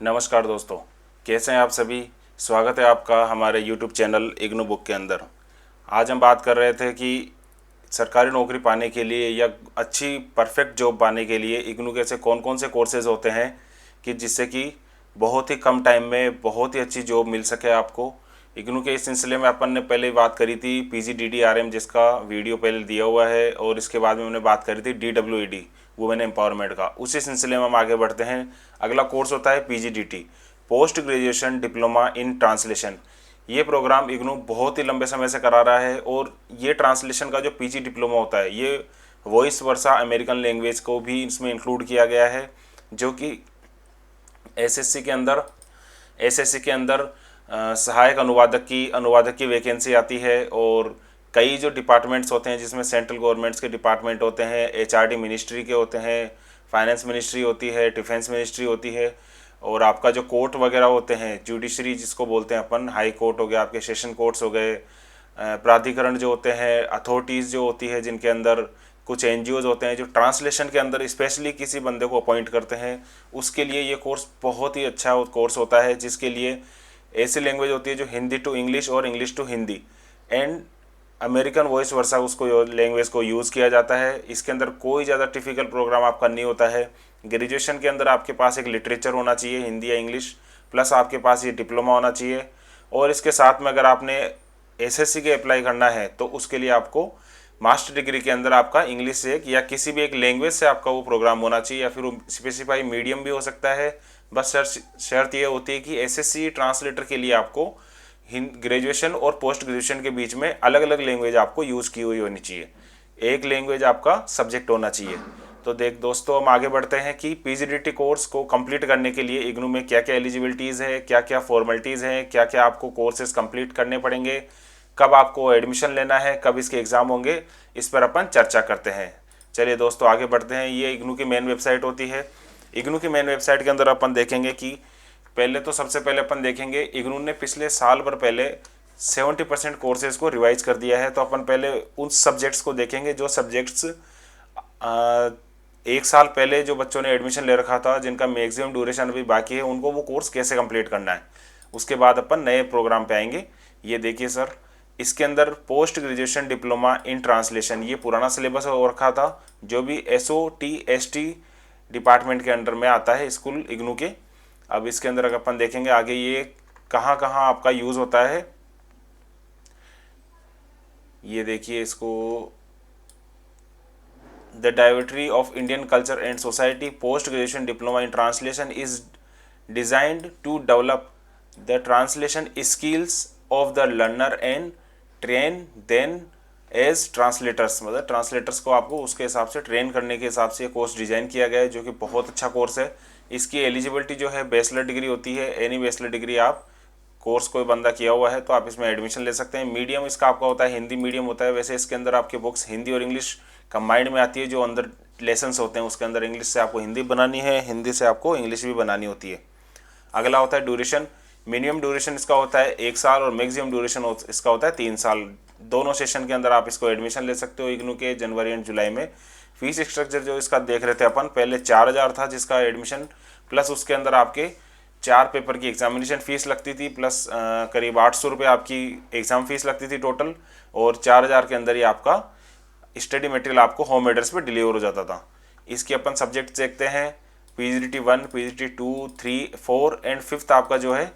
नमस्कार दोस्तों, कैसे हैं आप सभी। स्वागत है आपका हमारे यूट्यूब चैनल इग्नू बुक के अंदर। आज हम बात कर रहे थे कि सरकारी नौकरी पाने के लिए या अच्छी परफेक्ट जॉब पाने के लिए इग्नू के ऐसे कौन कौन से कोर्सेज होते हैं कि जिससे कि बहुत ही कम टाइम में बहुत ही अच्छी जॉब मिल सके आपको। इग्नू के इस सिलसिले में अपन ने पहले बात करी थी PGDDRM, जिसका वीडियो पहले दिया हुआ है, और इसके बाद में हमने बात करी थी DWED, वुमेन एम्पावरमेंट का। उसी सिलसिले में हम आगे बढ़ते हैं। अगला कोर्स होता है PGDT, post graduation diploma in translation. ये प्रोग्राम इग्नू बहुत ही लंबे समय से करा रहा है, और ये ट्रांसलेशन का जो PG डिप्लोमा होता है, ये वॉइस वर्सा अमेरिकन लैंग्वेज को भी इसमें इंक्लूड किया गया है, जो कि एसएससी के अंदर सहायक अनुवादक की वैकेंसी आती है। और कई जो डिपार्टमेंट्स होते हैं, जिसमें सेंट्रल गवर्नमेंट्स के डिपार्टमेंट होते हैं, HRD मिनिस्ट्री के होते हैं, फाइनेंस मिनिस्ट्री होती है, डिफेंस मिनिस्ट्री होती है, और आपका जो कोर्ट वगैरह होते हैं, जुडिशरी जिसको बोलते हैं अपन, हाई कोर्ट हो गया, आपके सेशन कोर्ट्स हो गए, प्राधिकरण जो होते हैं, अथॉरिटीज़ जो होती है, जिनके अंदर कुछ NGOs होते हैं जो ट्रांसलेशन के अंदर स्पेशली किसी बंदे को अपॉइंट करते हैं, उसके लिए ये कोर्स बहुत ही अच्छा कोर्स होता है, जिसके लिए ऐसी लैंग्वेज होती है जो हिंदी टू इंग्लिश और English to Hindi and American vice versa उसको लैंग्वेज को यूज़ किया जाता है। इसके अंदर कोई ज़्यादा टिपिकल प्रोग्राम आपका नहीं होता है। ग्रेजुएशन के अंदर आपके पास एक लिटरेचर होना चाहिए, हिंदी या इंग्लिश, प्लस आपके पास ये डिप्लोमा होना चाहिए, और इसके साथ में अगर आपने SSC के अप्लाई करना है तो उसके लिए आपको मास्टर डिग्री के अंदर आपका इंग्लिश से या किसी भी एक लैंग्वेज से आपका वो प्रोग्राम होना चाहिए, या फिर वो स्पेसिफाई मीडियम भी हो सकता है। बस शर्त ये होती है कि SSC ट्रांसलेटर के लिए आपको ग्रेजुएशन और पोस्ट ग्रेजुएशन के बीच में अलग अलग लैंग्वेज आपको यूज़ की हुई होनी चाहिए, एक लैंग्वेज आपका सब्जेक्ट होना चाहिए। तो देख दोस्तों, हम आगे बढ़ते हैं कि PGDT कोर्स को कंप्लीट करने के लिए इग्नू में क्या क्या एलिजिबिलिटीज़ है, क्या क्या फॉर्मेलिटीज़ हैं, क्या क्या आपको कोर्सेज कंप्लीट करने पड़ेंगे, कब आपको एडमिशन लेना है, कब इसके एग्ज़ाम होंगे, इस पर अपन चर्चा करते हैं। चलिए दोस्तों, आगे बढ़ते हैं। ये इग्नू की मेन वेबसाइट होती है। इग्नू की मेन वेबसाइट के अंदर अपन देखेंगे कि पहले तो सबसे पहले अपन देखेंगे इग्नू ने पिछले साल भर पहले 70% कोर्सेज को रिवाइज कर दिया है। तो अपन पहले उन सब्जेक्ट्स को देखेंगे जो सब्जेक्ट्स एक साल पहले जो बच्चों ने एडमिशन ले रखा था, जिनका मैक्सिमम ड्यूरेशन अभी बाकी है, उनको वो कोर्स कैसे कंप्लीट करना है। उसके बाद अपन नए प्रोग्राम पे आएंगे। ये देखिए सर, इसके अंदर post graduation diploma in translation, ये पुराना सिलेबस हो रखा था, जो भी SOT/ST डिपार्टमेंट के अंडर में आता है स्कूल इग्नू के। अब इसके अंदर अगर अपन देखेंगे आगे ये कहाँ कहाँ आपका यूज़ होता है, ये देखिए इसको, the directory of Indian culture and society post graduation diploma in translation is designed to develop the translation skills of the learner and train then as translators. मतलब ट्रांसलेटर्स को आपको उसके हिसाब से ट्रेन करने के हिसाब से कोर्स डिज़ाइन किया गया है, जो कि बहुत अच्छा कोर्स है। इसकी एलिजिबिलिटी जो है बैचलर डिग्री होती है। एनी बैचलर डिग्री आप कोर्स कोई बंदा किया हुआ है तो आप इसमें एडमिशन ले सकते हैं। मीडियम इसका आपका होता है हिंदी मीडियम होता है। वैसे इसके अंदर आपके बुक्स हिंदी और इंग्लिश कंबाइंड में आती है। जो अंदर लेसन्स होते हैं उसके अंदर इंग्लिश से आपको हिंदी बनानी है, हिंदी से आपको इंग्लिश भी बनानी होती है। अगला होता है ड्यूरेशन। मिनिमम ड्यूरेशन इसका होता है 1 साल और मैक्सिमम ड्यूरेशन इसका होता है 3 साल। दोनों सेशन के अंदर आप इसको एडमिशन ले सकते हो इग्नू के, जनवरी एंड जुलाई में। फीस स्ट्रक्चर जो इसका देख रहे थे अपन, पहले 4000 था जिसका एडमिशन, प्लस उसके अंदर आपके 4 पेपर की एग्जामिनेशन फ़ीस लगती थी, प्लस करीब 800 रुपये आपकी एग्ज़ाम फ़ीस लगती थी टोटल, और 4000 के अंदर ही आपका स्टडी मटेरियल आपको होम एड्रेस पे डिलीवर हो जाता था। इसके अपन सब्जेक्ट देखते हैं, PGDT 1, PGDT 2, 3, 4 एंड 5th आपका जो है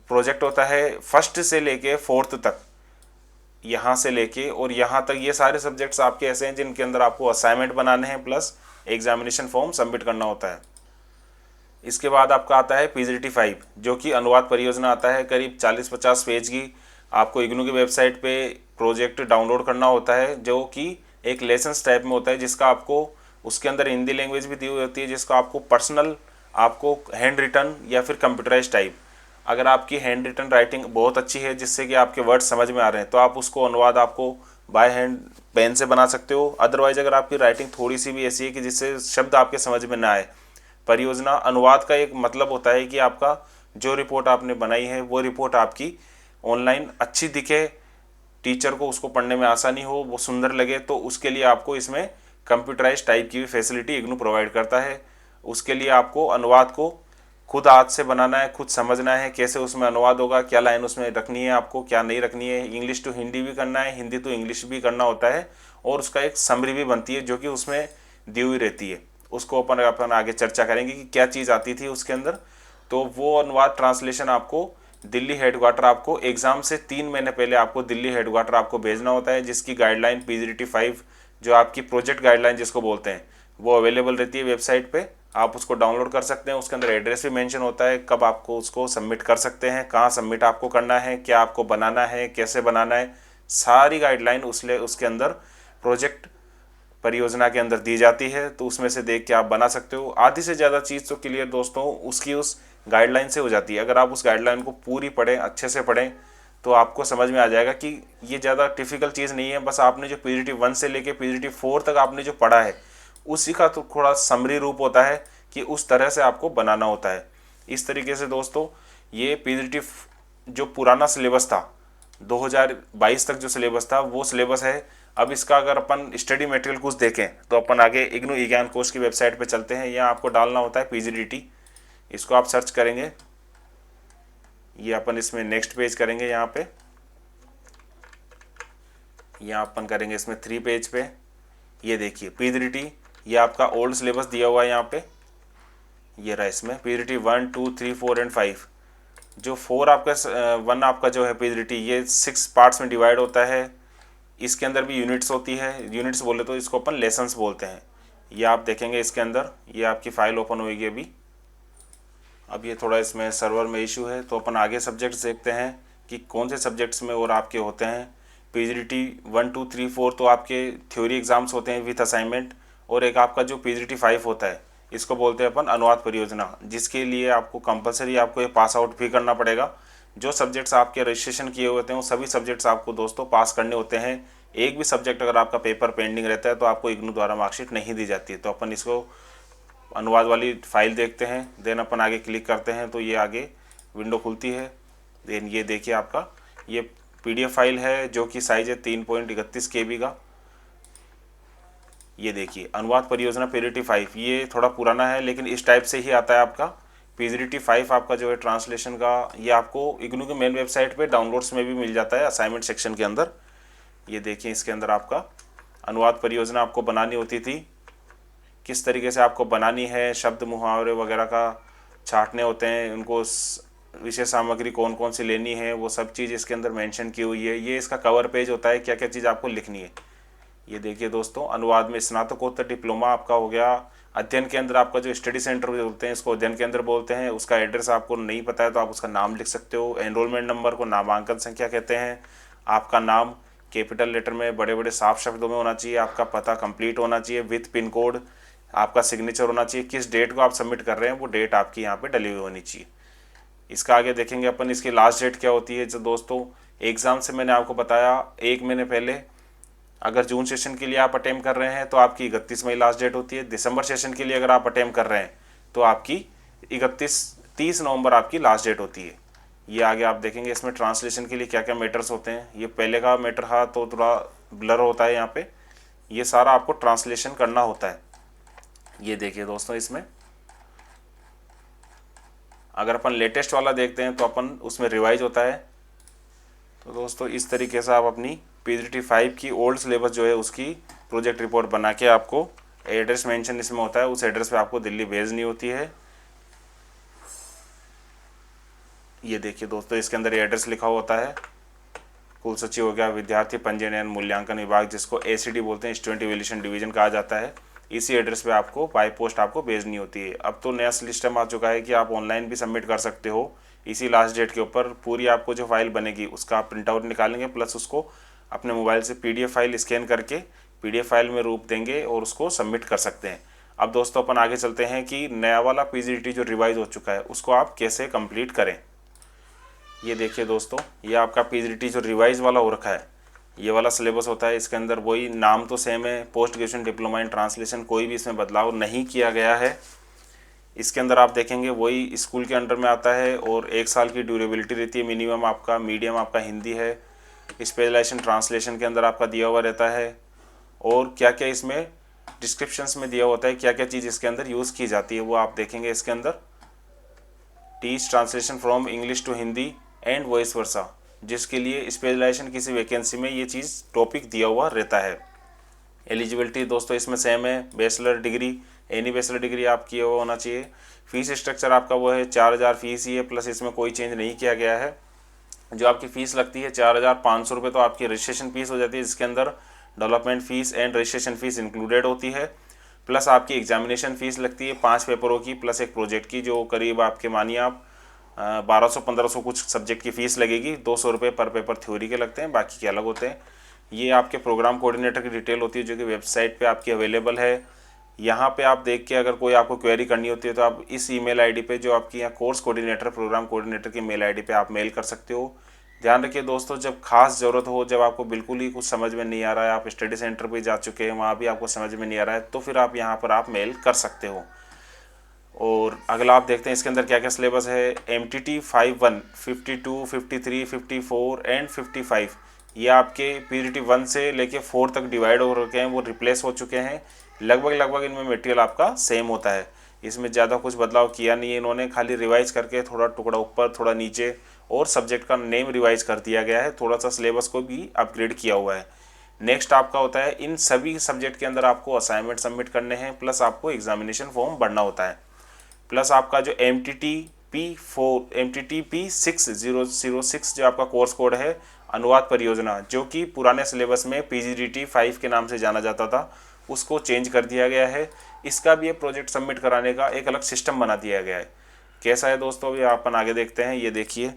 प्रोजेक्ट होता है 1st से लेके 4th तक, यहाँ से लेके और यहाँ तक ये सारे सब्जेक्ट्स आपके ऐसे हैं जिनके अंदर आपको असाइनमेंट बनाने हैं, प्लस एग्जामिनेशन फॉर्म सबमिट करना होता है। इसके बाद आपका आता है PGDT 5, जो कि अनुवाद परियोजना आता है, करीब 40-50 पेज की। आपको इग्नू की वेबसाइट पे प्रोजेक्ट डाउनलोड करना होता है, जो कि एक लेसन्स टाइप में होता है, जिसका आपको उसके अंदर हिंदी लैंग्वेज भी दी हुई होती है, जिसका आपको पर्सनल, आपको हैंड रिटन या फिर कंप्यूटराइज टाइप, अगर आपकी हैंड रिटन राइटिंग बहुत अच्छी है जिससे कि आपके वर्ड समझ में आ रहे हैं तो आप उसको अनुवाद आपको बाय हैंड पेन से बना सकते हो। अदरवाइज अगर आपकी राइटिंग थोड़ी सी भी ऐसी है कि जिससे शब्द आपके समझ में ना आए, परियोजना अनुवाद का एक मतलब होता है कि आपका जो रिपोर्ट आपने बनाई है वो रिपोर्ट आपकी ऑनलाइन अच्छी दिखे, टीचर को उसको पढ़ने में आसानी हो, वो सुंदर लगे, तो उसके लिए आपको इसमें कंप्यूटराइज टाइप की भी फैसिलिटी इग्नू प्रोवाइड करता है। उसके लिए आपको अनुवाद को खुद हाथ से बनाना है, खुद समझना है कैसे उसमें अनुवाद होगा, क्या लाइन उसमें रखनी है आपको, क्या नहीं रखनी है। इंग्लिश टू हिंदी भी करना है, हिंदी टू इंग्लिश भी करना होता है, और उसका एक समरी भी बनती है जो कि उसमें दी हुई रहती है। उसको अपन आगे चर्चा करेंगे कि क्या चीज़ आती थी उसके अंदर। तो वो अनुवाद ट्रांसलेशन आपको दिल्ली हेडक्वार्टर, आपको एग्ज़ाम से 3 महीने पहले आपको दिल्ली हेडक्वार्टर आपको भेजना होता है, जिसकी गाइडलाइन PGDT5 जो आपकी प्रोजेक्ट गाइडलाइन जिसको बोलते हैं वो अवेलेबल रहती है वेबसाइट पे। आप उसको डाउनलोड कर सकते हैं। उसके अंदर एड्रेस भी मेंशन होता है, कब आपको उसको सबमिट कर सकते हैं, कहाँ सबमिट आपको करना है, क्या आपको बनाना है, कैसे बनाना है, सारी गाइडलाइन उसके अंदर प्रोजेक्ट परियोजना के अंदर दी जाती है। तो उसमें से देख के आप बना सकते हो। आधी से ज़्यादा चीज़ तो क्लियर दोस्तों उसकी उस गाइडलाइन से हो जाती है। अगर आप उस गाइडलाइन को पूरी पढ़ें, अच्छे से पढ़ें, तो आपको समझ में आ जाएगा कि ये ज़्यादा डिफ़िकल्ट चीज़ नहीं है। बस आपने जो PGDT1 से लेके PGDT4 तक आपने जो पढ़ा है उसी का तो थोड़ा समरी रूप होता है कि उस तरह से आपको बनाना होता है। इस तरीके से दोस्तों ये PGDT जो पुराना सिलेबस था 2022 तक जो सिलेबस था वो सिलेबस है। अब इसका अगर अपन स्टडी मटेरियल कुछ देखें तो अपन आगे इग्नू ज्ञान कोश की वेबसाइट पे चलते हैं। यहाँ आपको डालना होता है PGDT, इसको आप सर्च करेंगे। ये अपन इसमें नेक्स्ट पेज करेंगे। यहाँ पे यहाँ अपन करेंगे इसमें 3 पेज पे। ये देखिए PGDT, ये आपका ओल्ड सिलेबस दिया हुआ है यहाँ पे। ये रहा इसमें PGDT1 2 3 4 एंड 5। जो 4 आपका 1 आपका जो है PGDT ये 6 पार्ट्स में डिवाइड होता है। इसके अंदर भी यूनिट्स होती है। यूनिट्स बोले तो इसको अपन लेसन्स बोलते हैं। ये आप देखेंगे इसके अंदर, ये आपकी फ़ाइल ओपन होगी अभी। अब ये थोड़ा इसमें सर्वर में इशू है, तो अपन आगे सब्जेक्ट्स देखते हैं कि कौन से सब्जेक्ट्स में और आपके होते हैं। PGDT 1 2 3 4 तो आपके थ्योरी एग्ज़ाम्स होते हैं विथ असाइनमेंट, और एक आपका जो PGDT5 होता है इसको बोलते हैं अपन अनुवाद परियोजना, जिसके लिए आपको कंपलसरी आपको ये पास आउट भी करना पड़ेगा। जो सब्जेक्ट्स आपके रजिस्ट्रेशन किए होते हैं वो सभी सब्जेक्ट्स आपको दोस्तों पास करने होते हैं। एक भी सब्जेक्ट अगर आपका पेपर पेंडिंग रहता है तो आपको इग्नू द्वारा मार्कशीट नहीं दी जाती है। तो अपन इसको अनुवाद वाली फाइल देखते हैं, देन अपन आगे क्लिक करते हैं तो ये आगे विंडो खुलती है। देन ये देखिए आपका ये PDF फाइल है जो कि साइज़ है 3.31 KB का। ये देखिए अनुवाद परियोजना PGDT5, ये थोड़ा पुराना है लेकिन इस टाइप से ही आता है आपका। PGDT5 आपका जो है ट्रांसलेशन का, ये आपको इग्नू के मेन वेबसाइट पे डाउनलोड्स में भी मिल जाता है असाइनमेंट सेक्शन के अंदर। ये देखिए इसके अंदर आपका अनुवाद परियोजना आपको बनानी होती थी, किस तरीके से आपको बनानी है, शब्द मुहावरे वगैरह का छांटने होते हैं, उनको विषय सामग्री कौन कौन सी लेनी है वो सब चीज़ इसके अंदर मेंशन की हुई है। ये इसका कवर पेज होता है, क्या क्या चीज़ आपको लिखनी है। ये देखिए दोस्तों अनुवाद में स्नातकोत्तर डिप्लोमा आपका हो गया। अध्ययन केंद्र आपका जो स्टडी सेंटर बोलते हैं इसको अध्ययन केंद्र बोलते हैं। उसका एड्रेस आपको नहीं पता है तो आप उसका नाम लिख सकते हो। एनरोलमेंट नंबर को नामांकन संख्या कहते हैं। आपका नाम कैपिटल लेटर में बड़े बड़े साफ शब्दों में होना चाहिए। आपका पता कंप्लीट होना चाहिए विथ पिन कोड। आपका सिग्नेचर होना चाहिए, किस डेट को आप सबमिट कर रहे हैं वो डेट आपकी यहाँ पे डली हुई होनी चाहिए। इसका आगे देखेंगे अपन इसकी लास्ट डेट क्या होती है। जो दोस्तों एग्ज़ाम से मैंने आपको बताया 1 महीने पहले, अगर जून सेशन के लिए आप अटेम्प्ट कर रहे हैं तो आपकी 31 मई लास्ट डेट होती है। दिसंबर सेशन के लिए अगर आप अटेम्प्ट कर रहे हैं तो आपकी 30 नवंबर आपकी लास्ट डेट होती है। ये आगे आप देखेंगे इसमें ट्रांसलेशन के लिए क्या क्या मैटर्स होते हैं। ये पहले का मैटर था तो थोड़ा ब्लर होता है यहाँ पे, ये सारा आपको ट्रांसलेशन करना होता है। ये देखिए दोस्तों इसमें अगर अपन लेटेस्ट वाला देखते हैं तो अपन उसमें रिवाइज होता है। तो दोस्तों इस तरीके से आप अपनी PGDT5 की ओल्ड सिलेबस जो है उसकी प्रोजेक्ट रिपोर्ट बना के, आपको एड्रेस मेंशन इसमें होता है, उस एड्रेस पे आपको दिल्ली भेजनी होती है। ये देखिए दोस्तों इसके अंदर एड्रेस लिखा होता है। कुल सचिव हो गया, विद्यार्थी पंजीयन एवं मूल्यांकन विभाग जिसको ACD बोलते हैं, स्टूडेंट इवैल्यूएशन डिवीजन कहा जाता है। इसी एड्रेस पे आपको बाय पोस्ट आपको भेजनी होती है। अब तो नया सिस्टम आ चुका है कि आप ऑनलाइन भी सबमिट कर सकते हो। इसी लास्ट डेट के ऊपर पूरी आपको जो फाइल बनेगी उसका आप प्रिंट आउट निकालेंगे, प्लस उसको अपने मोबाइल से PDF फाइल स्कैन करके PDF फाइल में रूप देंगे और उसको सबमिट कर सकते हैं। अब दोस्तों अपन आगे चलते हैं कि नया वाला PGDT जो रिवाइज हो चुका है उसको आप कैसे कंप्लीट करें। ये देखिए दोस्तों ये आपका PGDT जो रिवाइज वाला हो रखा है, ये वाला सिलेबस होता है। इसके अंदर वही नाम तो सेम है, post graduation diploma in translation, कोई भी इसमें बदलाव नहीं किया गया है। इसके अंदर आप देखेंगे वही स्कूल के अंडर में आता है और 1 साल की ड्यूरेबिलिटी रहती है मिनिमम। आपका मीडियम आपका हिंदी है। स्पेशलाइजेशन ट्रांसलेशन के अंदर आपका दिया हुआ रहता है, और क्या क्या इसमें डिस्क्रिप्शंस में दिया होता है, क्या क्या चीज़ इसके अंदर यूज़ की जाती है वो आप देखेंगे इसके अंदर। Teach translation from English to Hindi and vice versa, जिसके लिए स्पेशलाइजेशन किसी वैकेंसी में ये चीज़ टॉपिक दिया हुआ रहता है। एलिजिबिलिटी दोस्तों इसमें सेम है, bachelor degree, any bachelor degree आपकी वो होना चाहिए। फीस स्ट्रक्चर आपका वो है 4,000 फीस ही है, प्लस इसमें कोई चेंज नहीं किया गया है। जो आपकी फ़ीस लगती है 4,500 रुपये, तो आपकी रजिस्ट्रेशन फ़ीस हो जाती है, जिसके अंदर development fees and registration fees included होती है। प्लस आपकी एग्जामिनेशन फ़ीस लगती है 5 पेपरों की प्लस एक प्रोजेक्ट की, जो करीब आपके मानिए आप 1200-1500 कुछ सब्जेक्ट की फ़ीस लगेगी। 200 रुपये पर पेपर थ्योरी के लगते हैं, बाकी के अलग होते हैं। ये आपके प्रोग्राम कोऑर्डिनेटर की डिटेल होती है, जो कि वेबसाइट पे आपकी अवेलेबल है। यहाँ पे आप देख के अगर कोई आपको क्वेरी करनी होती है तो आप इस ईमेल आईडी पे, जो आपकी यहाँ कोर्स कोऑर्डिनेटर प्रोग्राम कोऑर्डिनेटर की मेल आईडी पे आप मेल कर सकते हो। ध्यान रखिए दोस्तों, जब खास ज़रूरत हो, जब आपको बिल्कुल ही कुछ समझ में नहीं आ रहा है, आप स्टडी सेंटर पे जा चुके हैं, वहाँ भी आपको समझ में नहीं आ रहा है, तो फिर आप यहाँ पर आप मेल कर सकते हो। और अगला आप देखते हैं इसके अंदर क्या क्या सिलेबस है। MTT 51, 52, 53, 54 एंड 55, ये आपके PGT 1 से लेके 4 तक डिवाइड हो रखे हैं, वो रिप्लेस हो चुके हैं। लगभग इनमें मटेरियल आपका सेम होता है, इसमें ज़्यादा कुछ बदलाव किया नहीं है इन्होंने, खाली रिवाइज करके थोड़ा टुकड़ा ऊपर थोड़ा नीचे और सब्जेक्ट का नेम रिवाइज कर दिया गया है, थोड़ा सा सिलेबस को भी अपग्रेड किया हुआ है। नेक्स्ट आपका होता है, इन सभी सब्जेक्ट के अंदर आपको असाइनमेंट सबमिट करने हैं, प्लस आपको एग्जामिनेशन फॉर्म भरना होता है। प्लस आपका जो MTT P6006 जो आपका कोर्स कोड है, अनुवाद परियोजना, जो कि पुराने सिलेबस में PGDT 5 के नाम से जाना जाता था, उसको चेंज कर दिया गया है। इसका भी ये प्रोजेक्ट सबमिट कराने का एक अलग सिस्टम बना दिया गया है। कैसा है दोस्तों, अभी अपन आगे देखते हैं। ये देखिए,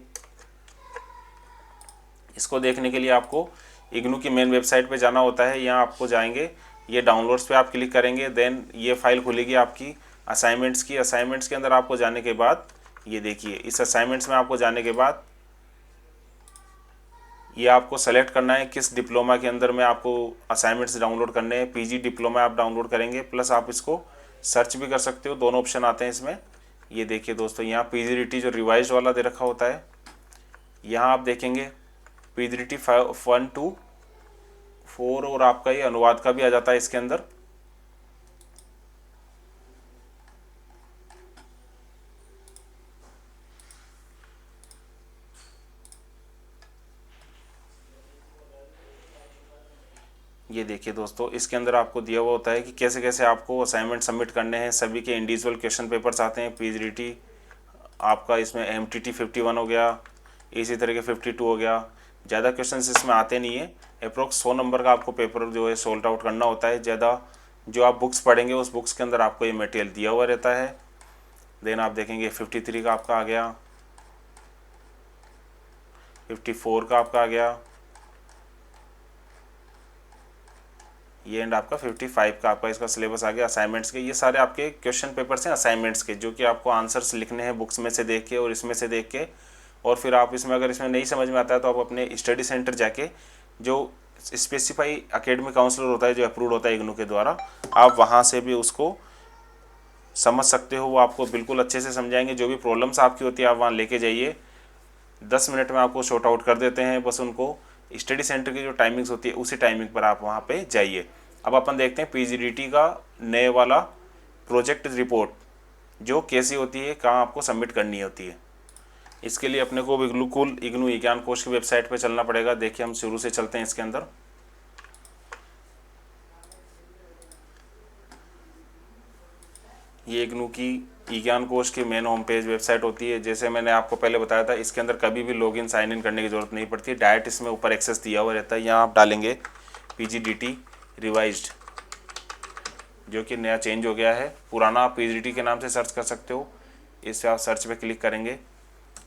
इसको देखने के लिए आपको इग्नू की मेन वेबसाइट पे जाना होता है। यहाँ आपको जाएंगे, ये डाउनलोड्स पे आप क्लिक करेंगे, देन ये फाइल खुलेगी आपकी असाइनमेंट्स की। असाइनमेंट्स के अंदर आपको जाने के बाद ये देखिए, इस असाइनमेंट्स में आपको जाने के बाद ये आपको सेलेक्ट करना है किस डिप्लोमा के अंदर में आपको असाइनमेंट्स डाउनलोड करने हैं। PG डिप्लोमा आप डाउनलोड करेंगे, प्लस आप इसको सर्च भी कर सकते हो, दोनों ऑप्शन आते हैं इसमें। ये देखिए दोस्तों, यहाँ PGDT जो रिवाइज वाला दे रखा होता है, यहाँ आप देखेंगे PGDT 1 to 4, और आपका ये अनुवाद का भी आ जाता है इसके अंदर। ये देखिए दोस्तों, इसके अंदर आपको दिया हुआ होता है कि कैसे कैसे आपको असाइनमेंट सबमिट करने हैं। सभी के इंडिविजुअल क्वेश्चन पेपर्स आते हैं। PGDT आपका इसमें MTT 51 हो गया, इसी तरह के 52 हो गया। ज़्यादा क्वेश्चन इसमें आते नहीं है, अप्रोक्स 100 नंबर का आपको पेपर जो है सोल्व आउट करना होता है। ज़्यादा जो आप बुक्स पढ़ेंगे, उस बुक्स के अंदर आपको ये मटेरियल दिया हुआ रहता है। देन आप देखेंगे 53 का आपका आ गया, 54 का आपका आ गया, ये एंड आपका 55 का आपका इसका सिलेबस आ गया असाइनमेंट्स के। ये सारे आपके क्वेश्चन पेपर्स हैं असाइनमेंट्स के, जो कि आपको आंसर्स लिखने हैं बुक्स में से देख के और इसमें से देख के। और फिर आप इसमें अगर इसमें नहीं समझ में आता है तो आप अपने स्टडी सेंटर जाके, जो स्पेसिफाई एकेडमिक काउंसलर होता है जो अप्रूव होता है इग्नू के द्वारा, आप वहाँ से भी उसको समझ सकते हो। वो आपको बिल्कुल अच्छे से समझाएंगे। जो भी प्रॉब्लम्स आपकी होती है आप वहाँ लेके जाइए, 10 मिनट में आपको शॉर्ट आउट कर देते हैं। बस उनको स्टडी सेंटर की जो टाइमिंग्स होती है उसी टाइमिंग पर आप वहाँ पे जाइए। अब अपन देखते हैं PGDT का नए वाला प्रोजेक्ट रिपोर्ट जो कैसी होती है, कहाँ आपको सबमिट करनी होती है। इसके लिए अपने को बिल्कुल इग्नू विज्ञान कोश की वेबसाइट पे चलना पड़ेगा। देखिए, हम शुरू से चलते हैं इसके अंदर। ये इग्नू की विज्ञान कोश की मेन होम पेज वेबसाइट होती है। जैसे मैंने आपको पहले बताया था, इसके अंदर कभी भी लॉगिन साइन इन करने की ज़रूरत नहीं पड़ती, डायरेक्ट इसमें ऊपर एक्सेस दिया हुआ रहता है। यहाँ आप डालेंगे PGDT रिवाइज्ड, जो कि नया चेंज हो गया है। पुराना आप PGDT के नाम से सर्च कर सकते हो। इससे आप सर्च पे क्लिक करेंगे,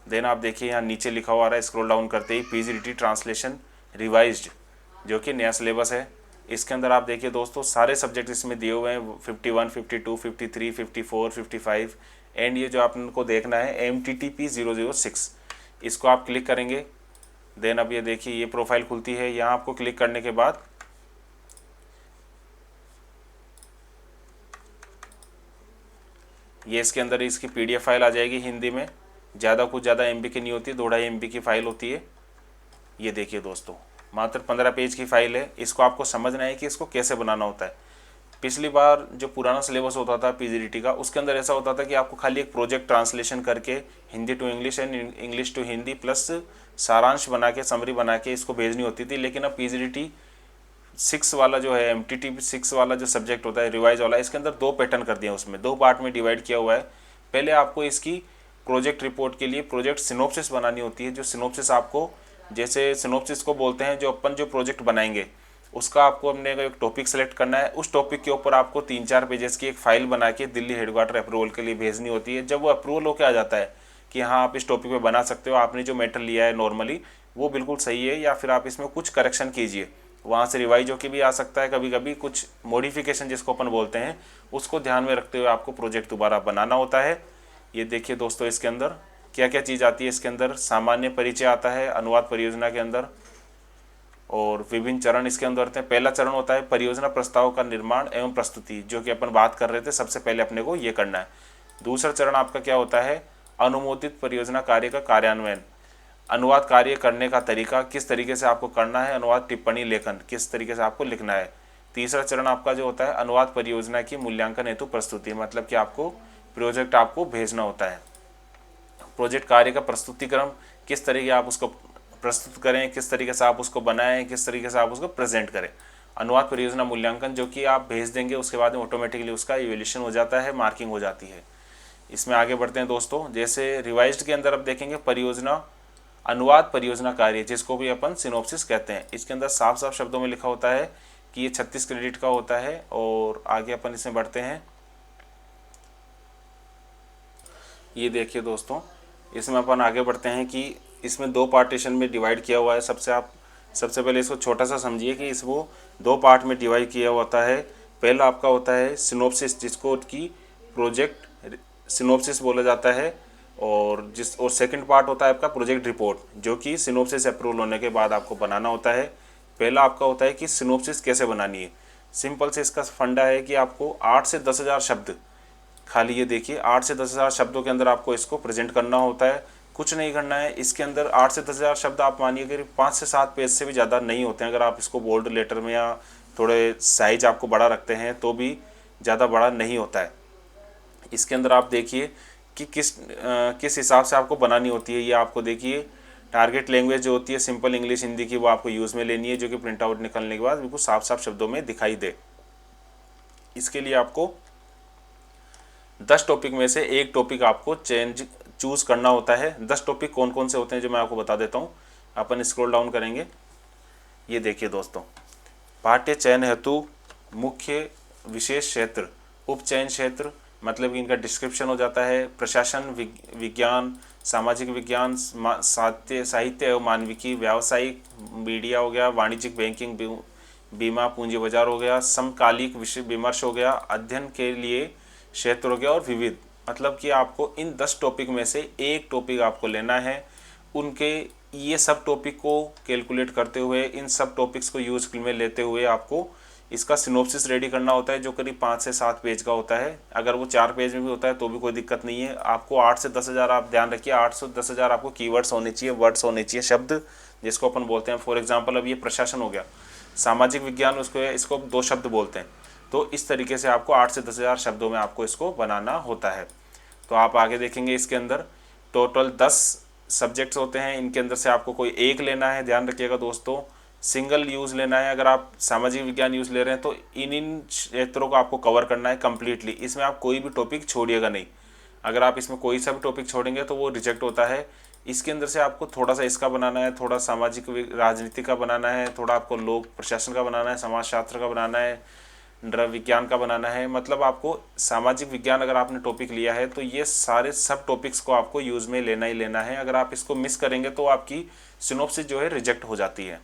देन आप देखिए यहाँ नीचे लिखा हुआ आ रहा है, स्क्रॉल डाउन करते ही PGDT ट्रांसलेशन रिवाइज्ड, जो कि नया सिलेबस है। इसके अंदर आप देखिए दोस्तों, सारे सब्जेक्ट इसमें दिए हुए हैं, 51, 52, 53, 54, 55 एंड ये जो आपको देखना है MTT P006, इसको आप क्लिक करेंगे। देन अब ये देखिए, ये प्रोफाइल खुलती है। यहाँ आपको क्लिक करने के बाद ये इसके अंदर इसकी PDF फाइल आ जाएगी हिंदी में। ज़्यादा कुछ ज़्यादा MB की नहीं होती, 2.5 MB की फ़ाइल होती है। ये देखिए दोस्तों, मात्र 15 पेज की फ़ाइल है। इसको आपको समझना है कि इसको कैसे बनाना होता है। पिछली बार जो पुराना सिलेबस होता था पीजीडीटी का, उसके अंदर ऐसा होता था कि आपको खाली एक प्रोजेक्ट ट्रांसलेशन करके Hindi to English and English to Hindi plus सारांश बना के, समरी बना के इसको भेजनी होती थी। लेकिन अब पीजीडीटी 6 वाला जो है, एमटीटी 6 वाला जो सब्जेक्ट होता है रिवाइज वाला, इसके अंदर 2 पैटर्न कर दिए हैं, उसमें 2 पार्ट में डिवाइड किया हुआ है। पहले आपको इसकी प्रोजेक्ट रिपोर्ट के लिए प्रोजेक्ट सिनोप्सिस बनानी होती है। जो सिनोप्सिस आपको, जैसे सिनोप्सिस को बोलते हैं, जो अपन जो प्रोजेक्ट बनाएंगे उसका आपको अपने एक टॉपिक सेलेक्ट करना है। उस टॉपिक के ऊपर आपको 3-4 पेजेस की एक फाइल बना के दिल्ली हेडक्वार्टर अप्रूवल के लिए भेजनी होती है। जब वो अप्रूवल होकर आ जाता है कि हाँ आप इस टॉपिक पे बना सकते हो, आपने जो मैटर लिया है नॉर्मली वो बिल्कुल सही है, या फिर आप इसमें कुछ करेक्शन कीजिए, वहाँ से रिवाइज होकर भी आ सकता है, कभी कभी कुछ मॉडिफिकेशन जिसको अपन बोलते हैं उसको ध्यान में रखते हुए आपको प्रोजेक्ट दोबारा बनाना होता है। ये देखिए दोस्तों, इसके अंदर क्या क्या चीज़ आती है। इसके अंदर सामान्य परिचय आता है अनुवाद परियोजना के अंदर, और विभिन्न चरण इसके अंदर होते हैं। पहला चरण होता है परियोजना प्रस्ताव का निर्माण एवं प्रस्तुति, जो कि अपन बात कर रहे थे, सबसे पहले अपने को ये करना है। दूसरा चरण आपका क्या होता है, अनुमोदित परियोजना कार्य का कार्यान्वयन, अनुवाद कार्य करने का तरीका, किस तरीके से आपको करना है, अनुवाद टिप्पणी लेखन किस तरीके से आपको लिखना है। तीसरा चरण आपका जो होता है अनुवाद परियोजना की मूल्यांकन हेतु प्रस्तुति, मतलब कि आपको प्रोजेक्ट आपको भेजना होता है। प्रोजेक्ट कार्य का प्रस्तुतिक्रम, किस तरीके आप उसको प्रस्तुत करें, किस तरीके से आप उसको बनाएं, किस तरीके से आप उसको प्रेजेंट करें। अनुवाद परियोजना मूल्यांकन, जो कि आप भेज देंगे उसके बाद में ऑटोमेटिकली उसका इवैल्यूएशन हो जाता है, मार्किंग हो जाती है। इसमें आगे बढ़ते हैं दोस्तों। जैसे रिवाइज्ड के अंदर अब देखेंगे परियोजना, अनुवाद परियोजना कार्य, जिसको भी अपन सिनोप्सिस कहते हैं। इसके अंदर साफ साफ शब्दों में लिखा होता है कि ये 36 क्रेडिट का होता है। और आगे अपन इसमें बढ़ते हैं। ये देखिए दोस्तों, इसमें अपन आगे बढ़ते हैं कि इसमें 2 पार्टीशन में डिवाइड किया हुआ है। सबसे पहले इसको छोटा सा समझिए कि इसको 2 पार्ट में डिवाइड किया होता है। पहला आपका होता है सिनोप्सिस, जिसको की प्रोजेक्ट सिनोप्सिस बोला जाता है, और सेकंड पार्ट होता है आपका प्रोजेक्ट रिपोर्ट, जो कि सिनोप्सिस अप्रूवल होने के बाद आपको बनाना होता है। पहला आपका होता है कि सिनोप्सिस कैसे बनानी है। सिंपल से इसका फंडा है कि आपको 8 से 10,000 शब्द, खाली ये देखिए 8 से 10,000 शब्दों के अंदर आपको इसको प्रेजेंट करना होता है। कुछ नहीं करना है इसके अंदर। 8 से 10,000 शब्द आप मानिए कि 5 से 7 पेज से भी ज़्यादा नहीं होते हैं। अगर आप इसको बोल्ड लेटर में या थोड़े साइज आपको बड़ा रखते हैं तो भी ज़्यादा बड़ा नहीं होता है। इसके अंदर आप देखिए कि किस हिसाब से आपको बनानी होती है। ये आपको देखिए टारगेट लैंग्वेज जो होती है सिंपल इंग्लिश हिंदी की, वो आपको यूज़ में लेनी है, जो कि प्रिंट आउट निकलने के बाद बिल्कुल साफ साफ शब्दों में दिखाई दे। इसके लिए आपको 10 टॉपिक में से एक टॉपिक आपको चूज़ करना होता है। 10 टॉपिक कौन कौन से होते हैं जो मैं आपको बता देता हूँ। अपन स्क्रॉल डाउन करेंगे। ये देखिए दोस्तों, पाठ्य चयन हेतु मुख्य विशेष क्षेत्र, उपचयन क्षेत्र, मतलब कि इनका डिस्क्रिप्शन हो जाता है। प्रशासन विज्ञान, सामाजिक विज्ञान, साहित्य एवं मानविकी, व्यावसायिक, मीडिया हो गया, वाणिज्यिक, बैंकिंग, बीमा, पूंजी बाजार हो गया, समकालिक विषय विमर्श हो गया, अध्ययन के लिए क्षेत्र हो गया, और विविध। मतलब कि आपको इन 10 टॉपिक में से एक टॉपिक आपको लेना है। उनके ये सब टॉपिक को कैलकुलेट करते हुए, इन सब टॉपिक्स को यूज में लेते हुए आपको इसका सिनोप्सिस रेडी करना होता है, जो करीब 5 से 7 पेज का होता है। अगर वो 4 पेज में भी होता है तो भी कोई दिक्कत नहीं है। आपको 8 से 10,000, आप ध्यान रखिए 8 से 10,000 आपको कीवर्ड्स होने चाहिए, वर्ड्स होने चाहिए, शब्द जिसको अपन बोलते हैं। फॉर एग्जाम्पल अब ये प्रशासन हो गया, सामाजिक विज्ञान इसको 2 शब्द बोलते हैं। तो इस तरीके से आपको 8 से 10,000 शब्दों में आपको इसको बनाना होता है। तो आप आगे देखेंगे इसके अंदर टोटल 10 सब्जेक्ट्स होते हैं। इनके अंदर से आपको कोई एक लेना है, ध्यान रखिएगा दोस्तों, सिंगल यूज़ लेना है। अगर आप सामाजिक विज्ञान यूज़ ले रहे हैं तो इन क्षेत्रों को आपको कवर करना है कम्प्लीटली। इसमें आप कोई भी टॉपिक छोड़िएगा नहीं। अगर आप इसमें कोई सा भी टॉपिक छोड़ेंगे तो वो रिजेक्ट होता है। इसके अंदर से आपको थोड़ा सा इसका बनाना है, थोड़ा सामाजिक राजनीति का बनाना है, थोड़ा आपको लोक प्रशासन का बनाना है, समाजशास्त्र का बनाना है, नृ विज्ञान का बनाना है। मतलब आपको सामाजिक विज्ञान अगर आपने टॉपिक लिया है तो ये सारे सब टॉपिक्स को आपको यूज़ में लेना ही लेना है। अगर आप इसको मिस करेंगे तो आपकी सिनोप्सिस जो है रिजेक्ट हो जाती है।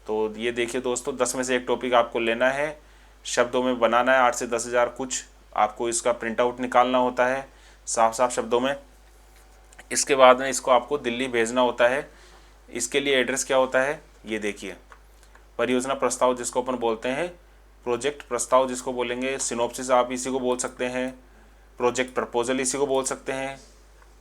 तो ये देखिए दोस्तों, 10 में से एक टॉपिक आपको लेना है, शब्दों में बनाना है। 8 से 10,000 कुछ आपको इसका प्रिंट आउट निकालना होता है साफ साफ शब्दों में। इसके बाद में इसको आपको दिल्ली भेजना होता है। इसके लिए एड्रेस क्या होता है, ये देखिए, परियोजना प्रस्ताव जिसको अपन बोलते हैं, प्रोजेक्ट प्रस्ताव जिसको बोलेंगे, सिनोप्सिस आप इसी को बोल सकते हैं, प्रोजेक्ट प्रपोजल इसी को बोल सकते हैं।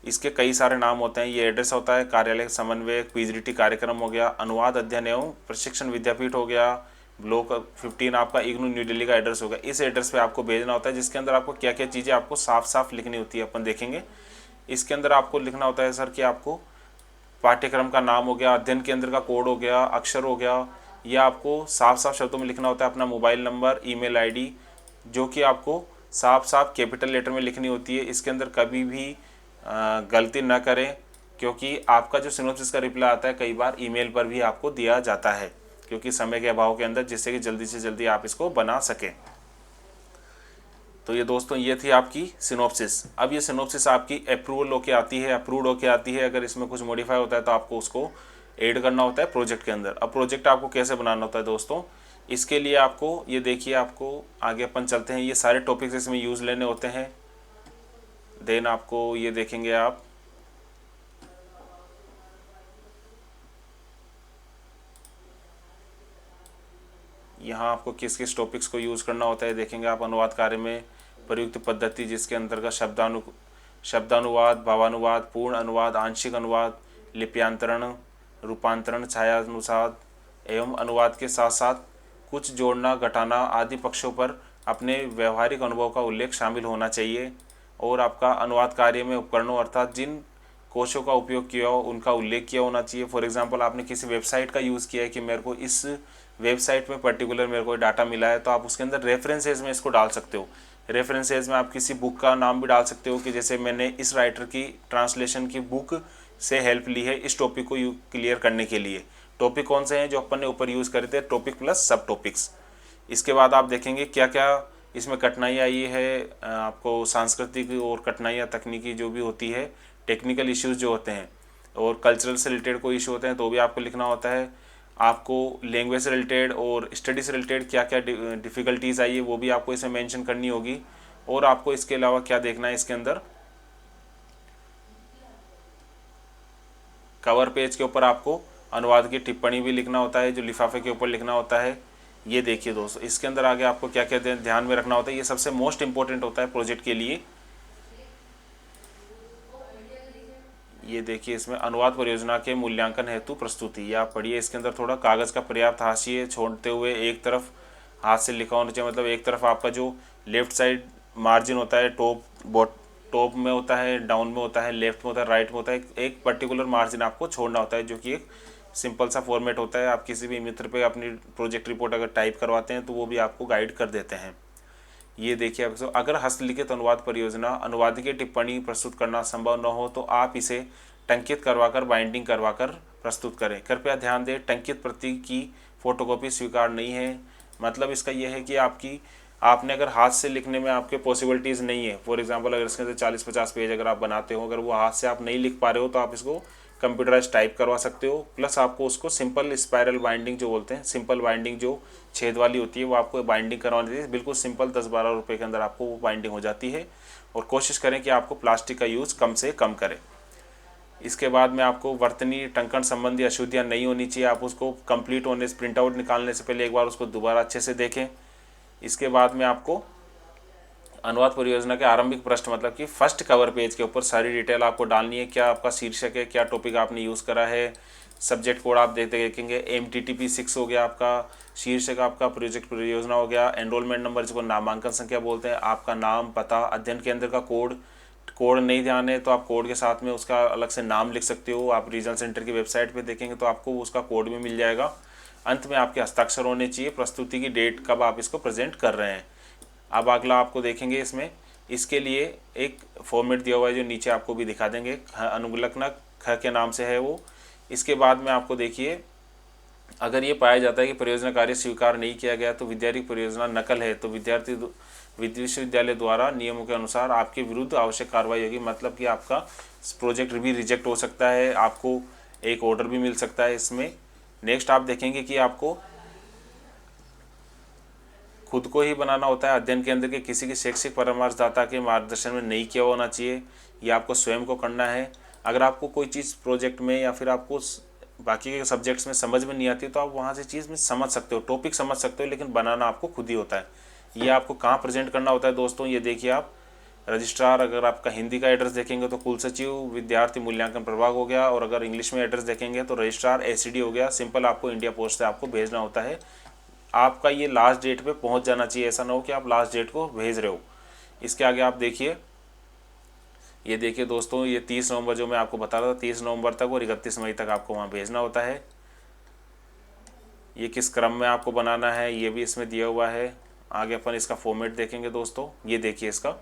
इसके कई सारे नाम होते हैं। ये एड्रेस होता है कार्यालय समन्वय, पीजीडीटी कार्यक्रम हो गया, अनुवाद अध्ययन एवं प्रशिक्षण विद्यापीठ हो गया, ब्लॉक 15 आपका इग्नू न्यू दिल्ली का एड्रेस होगा। इस एड्रेस पे आपको भेजना होता है, जिसके अंदर आपको क्या क्या चीज़ें आपको साफ साफ लिखनी होती है अपन देखेंगे। इसके अंदर आपको लिखना होता है सर कि आपको पाठ्यक्रम का नाम हो गया, अध्ययन केंद्र का कोड हो गया, अक्षर हो गया, या आपको साफ साफ शब्दों में लिखना होता है अपना मोबाइल नंबर, ईमेल आईडी, जो कि आपको साफ साफ कैपिटल लेटर में लिखनी होती है। इसके अंदर कभी भी गलती ना करें, क्योंकि आपका जो सिनॉप्सिस का रिप्लाई आता है कई बार ईमेल पर भी आपको दिया जाता है, क्योंकि समय के अभाव के अंदर, जिससे कि जल्दी से जल्दी आप इसको बना सकें। तो ये दोस्तों ये थी आपकी सिनॉप्सिस। अब ये सिनॉप्सिस आपकी अप्रूवल होके आती है, अप्रूव्ड होके आती है। अगर इसमें कुछ मॉडिफाई होता है तो आपको उसको ऐड करना होता है प्रोजेक्ट के अंदर। अब प्रोजेक्ट आपको कैसे बनाना होता है दोस्तों, इसके लिए आपको ये देखिए, आपको आगे अपन चलते हैं, ये सारे टॉपिक्स इसमें यूज़ लेने होते हैं। देन आपको ये देखेंगे आप, यहाँ आपको किस किस टॉपिक्स को यूज़ करना होता है देखेंगे आप। अनुवाद कार्य में प्रयुक्त पद्धति, जिसके अंतर्गत शब्दानुवाद, भावानुवाद, पूर्ण अनुवाद, आंशिक अनुवाद, लिप्यांतरण, रूपांतरण, छायानुसार एवं अनुवाद के साथ साथ कुछ जोड़ना, घटाना आदि पक्षों पर अपने व्यवहारिक अनुभव का उल्लेख शामिल होना चाहिए। और आपका अनुवाद कार्य में उपकरणों अर्थात जिन कोशों का उपयोग किया हो उनका उल्लेख किया होना चाहिए। फॉर एग्जांपल आपने किसी वेबसाइट का यूज़ किया है कि मेरे को इस वेबसाइट में पर्टिकुलर मेरे को डाटा मिला है, तो आप उसके अंदर रेफरेंसेज में इसको डाल सकते हो। रेफरेंसेज में आप किसी बुक का नाम भी डाल सकते हो कि जैसे मैंने इस राइटर की ट्रांसलेशन की बुक से हेल्प ली है इस टॉपिक को क्लियर करने के लिए। टॉपिक कौन से हैं जो अपन ने ऊपर यूज़ करे थे, टॉपिक प्लस सब टॉपिक्स। इसके बाद आप देखेंगे क्या क्या इसमें कठिनाई आई है, आपको सांस्कृतिक और कठिनाइयाँ तकनीकी जो भी होती है, टेक्निकल इश्यूज जो होते हैं और कल्चरल से रिलेटेड कोई इशू होते हैं तो भी आपको लिखना होता है। आपको लैंग्वेज से रिलेटेड और स्टडी से रिलेटेड क्या क्या डिफ़िकल्टीज़ आई है वो भी आपको इसमें मेंशन करनी होगी। और आपको इसके अलावा क्या देखना है, इसके अंदर कवर पेज के ऊपर आपको अनुवाद की टिप्पणी भी लिखना होता है, जो लिफाफे के ऊपर लिखना होता है। ये देखिए दोस्तों, इसके अंदर आगे आपको क्या क्या ध्यान में रखना होता है, ये सबसे मोस्ट इंपॉर्टेंट होता है प्रोजेक्ट के लिए। ये देखिए, इसमें अनुवाद परियोजना के मूल्यांकन हेतु प्रस्तुति, ये आप पढ़िए। इसके अंदर थोड़ा कागज़ का पर्याप्त हाशिए छोड़ते हुए एक तरफ हाथ से लिखा होना चाहिए, मतलब एक तरफ आपका जो लेफ्ट साइड मार्जिन होता है टॉप में होता है, डाउन में होता है, लेफ्ट में होता है, राइट में होता है, एक पर्टिकुलर मार्जिन आपको छोड़ना होता है, जो कि एक सिंपल सा फॉर्मेट होता है। आप किसी भी मित्र पे अपनी प्रोजेक्ट रिपोर्ट अगर टाइप करवाते हैं तो वो भी आपको गाइड कर देते हैं। ये देखिए आप, अगर हस्तलिखित अनुवाद परियोजना अनुवाद की टिप्पणी प्रस्तुत करना संभव न हो तो आप इसे टंकित करवाकर बाइंडिंग करवाकर प्रस्तुत करें। कृपया ध्यान दें, टंकित प्रति की फोटोकॉपी स्वीकार नहीं है। मतलब इसका यह है कि आपने अगर हाथ से लिखने में आपके पॉसिबिलिटीज़ नहीं है, फॉर एग्जांपल अगर इसके अंदर 40-50 पेज अगर आप बनाते हो, अगर वो हाथ से आप नहीं लिख पा रहे हो तो आप इसको कंप्यूटराइज टाइप करवा सकते हो। प्लस आपको उसको सिंपल स्पायरल बाइंडिंग जो बोलते हैं, सिंपल बाइंडिंग जो छेद वाली होती है, वो आपको बाइंडिंग करवानी चाहिए। बिल्कुल सिंपल 10-12 रुपये के अंदर आपको वो बाइंडिंग हो जाती है। और कोशिश करें कि आपको प्लास्टिक का यूज़ कम से कम करें। इसके बाद में आपको वर्तनी टंकन संबंधी अशुद्धियाँ नहीं होनी चाहिए। आप उसको कंप्लीट होने से, प्रिंट आउट निकालने से पहले एक बार उसको दोबारा अच्छे से देखें। इसके बाद में आपको अनुवाद परियोजना के आरंभिक पृष्ठ, मतलब कि फर्स्ट कवर पेज के ऊपर सारी डिटेल आपको डालनी है। क्या आपका शीर्षक है, क्या टॉपिक आपने यूज़ करा है, सब्जेक्ट कोड आप देखेंगे। MTTP 6 हो गया आपका, शीर्षक आपका प्रोजेक्ट परियोजना हो गया, एनरोलमेंट नंबर जिसको नामांकन संख्या बोलते हैं, आपका नाम, पता, अध्ययन केंद्र का कोड नहीं ध्यान है तो आप कोड के साथ में उसका अलग से नाम लिख सकते हो। आप रीजनल सेंटर की वेबसाइट पे देखेंगे तो आपको उसका कोड भी मिल जाएगा। अंत में आपके हस्ताक्षर होने चाहिए, प्रस्तुति की डेट कब आप इसको प्रेजेंट कर रहे हैं। अब अगला आपको देखेंगे, इसमें इसके लिए एक फॉर्मेट दिया हुआ है जो नीचे आपको भी दिखा देंगे, अनुगलग्नक ख के नाम से है वो। इसके बाद में आपको देखिए, अगर ये पाया जाता है कि परियोजना कार्य स्वीकार नहीं किया गया तो विद्यार्थी परियोजना नकल है तो विश्वविद्यालय द्वारा नियमों के अनुसार आपके विरुद्ध आवश्यक कार्रवाई होगी। मतलब कि आपका प्रोजेक्ट भी रिजेक्ट हो सकता है, आपको एक ऑर्डर भी मिल सकता है इसमें। नेक्स्ट आप देखेंगे कि आपको खुद को ही बनाना होता है, अध्ययन केंद्र के किसी की शैक्षिक परामर्शदाता के मार्गदर्शन में नहीं किया होना चाहिए, ये आपको स्वयं को करना है। अगर आपको कोई चीज़ प्रोजेक्ट में या फिर आपको बाकी के सब्जेक्ट्स में समझ में नहीं आती तो आप वहाँ से चीज़ में समझ सकते हो, टॉपिक समझ सकते हो, लेकिन बनाना आपको खुद ही होता है। ये आपको कहाँ प्रेजेंट करना होता है दोस्तों, ये देखिए आप, रजिस्ट्रार, अगर आपका हिंदी का एड्रेस देखेंगे तो कुल सचिव विद्यार्थी मूल्यांकन प्रभाग हो गया, और अगर इंग्लिश में एड्रेस देखेंगे तो रजिस्ट्रार ACD हो गया। सिंपल आपको इंडिया पोस्ट से आपको भेजना होता है आपका ये लास्ट डेट पे पहुंच जाना चाहिए, ऐसा ना हो कि आप लास्ट डेट को भेज रहे हो। इसके आगे आप देखिए, ये देखिए दोस्तों, ये 30 नवंबर जो मैं आपको बता रहा था, 30 नवंबर तक और 31 मई तक आपको वहाँ भेजना होता है। ये किस क्रम में आपको बनाना है ये भी इसमें दिया हुआ है। आगे अपन इसका फॉर्मेट देखेंगे दोस्तों। ये देखिए इसका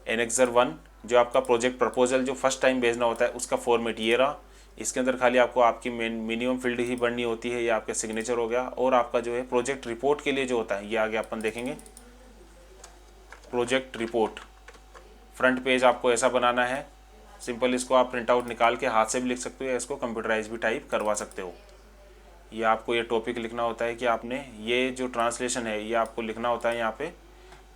एनेक्सर 1 जो आपका प्रोजेक्ट प्रपोजल जो फर्स्ट टाइम भेजना होता है उसका फॉर्मेट ये रहा। इसके अंदर खाली आपको आपकी मिनिमम फील्ड ही भरनी होती है, ये आपका सिग्नेचर हो गया। और आपका जो है प्रोजेक्ट रिपोर्ट के लिए जो होता है ये आगे अपन देखेंगे। प्रोजेक्ट रिपोर्ट फ्रंट पेज आपको ऐसा बनाना है, सिंपल। इसको आप प्रिंट आउट निकाल के हाथ से भी लिख सकते हो या इसको कंप्यूटराइज भी टाइप करवा सकते हो। ये आपको ये टॉपिक लिखना होता है कि आपने ये जो ट्रांसलेशन है ये आपको लिखना होता है यहाँ पे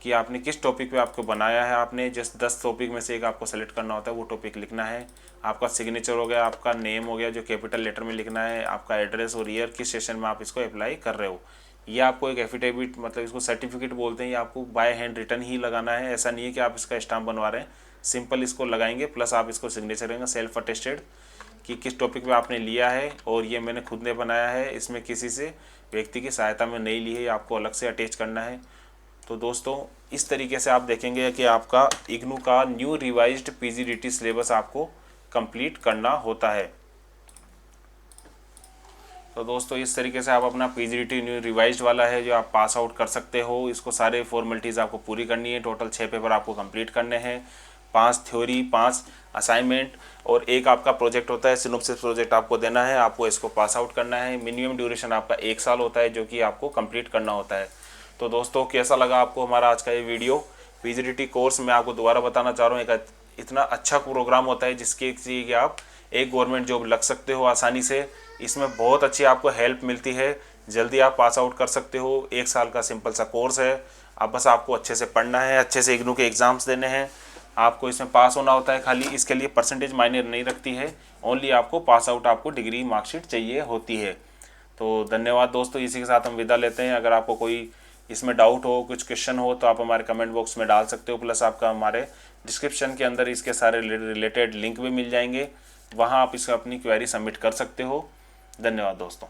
कि आपने किस टॉपिक पे आपको बनाया है। आपने जिस 10 टॉपिक में से एक आपको सेलेक्ट करना होता है, वो टॉपिक लिखना है। आपका सिग्नेचर हो गया, आपका नेम हो गया जो कैपिटल लेटर में लिखना है, आपका एड्रेस और ईयर किस सेशन में आप इसको अप्लाई कर रहे हो। ये आपको एक एफिडेविट मतलब इसको सर्टिफिकेट बोलते हैं, ये आपको बाय हैंड रिटर्न ही लगाना है। ऐसा नहीं है कि आप इसका स्टाम्प बनवा रहे हैं, सिंपल इसको लगाएंगे प्लस आप इसको सिग्नेचर करेंगे सेल्फ अटेस्टेड कि किस टॉपिक पे आपने लिया है और ये मैंने खुद ने बनाया है, इसमें किसी से व्यक्ति की सहायता में नहीं ली है, आपको अलग से अटैच करना है। तो दोस्तों इस तरीके से आप देखेंगे कि आपका इग्नू का न्यू रिवाइज्ड पीजीडीटी सिलेबस आपको कंप्लीट करना होता है। तो दोस्तों इस तरीके से आप अपना पीजीडीटी न्यू रिवाइज्ड वाला है जो आप पास आउट कर सकते हो। इसको सारे फॉर्मेलिटीज़ आपको पूरी करनी है। टोटल 6 पेपर आपको कंप्लीट करने हैं, 5 थ्योरी, 5 असाइनमेंट और एक आपका प्रोजेक्ट होता है, सिनॉप्सिस प्रोजेक्ट आपको देना है। आपको इसको पास आउट करना है। मिनिमम ड्यूरेशन आपका 1 साल होता है जो कि आपको कंप्लीट करना होता है। तो दोस्तों कैसा लगा आपको हमारा आज का ये वीडियो। पीजीडीटी कोर्स मैं आपको दोबारा बताना चाह रहा हूँ, एक इतना अच्छा प्रोग्राम होता है जिसके कि आप एक गवर्नमेंट जॉब लग सकते हो आसानी से। इसमें बहुत अच्छी आपको हेल्प मिलती है, जल्दी आप पास आउट कर सकते हो। 1 साल का सिंपल सा कोर्स है। अब बस आपको अच्छे से पढ़ना है, अच्छे से इग्नू के एग्ज़ाम्स देने हैं, आपको इसमें पास होना होता है। खाली इसके लिए परसेंटेज मायने नहीं रखती है, ओनली आपको पास आउट आपको डिग्री मार्कशीट चाहिए होती है। तो धन्यवाद दोस्तों, इसी के साथ हम विदा लेते हैं। अगर आपको कोई इसमें डाउट हो, कुछ क्वेश्चन हो तो आप हमारे कमेंट बॉक्स में डाल सकते हो। प्लस आपका हमारे डिस्क्रिप्शन के अंदर इसके सारे रिलेटेड लिंक भी मिल जाएंगे, वहाँ आप इसका अपनी क्वेरी सबमिट कर सकते हो। धन्यवाद दोस्तों।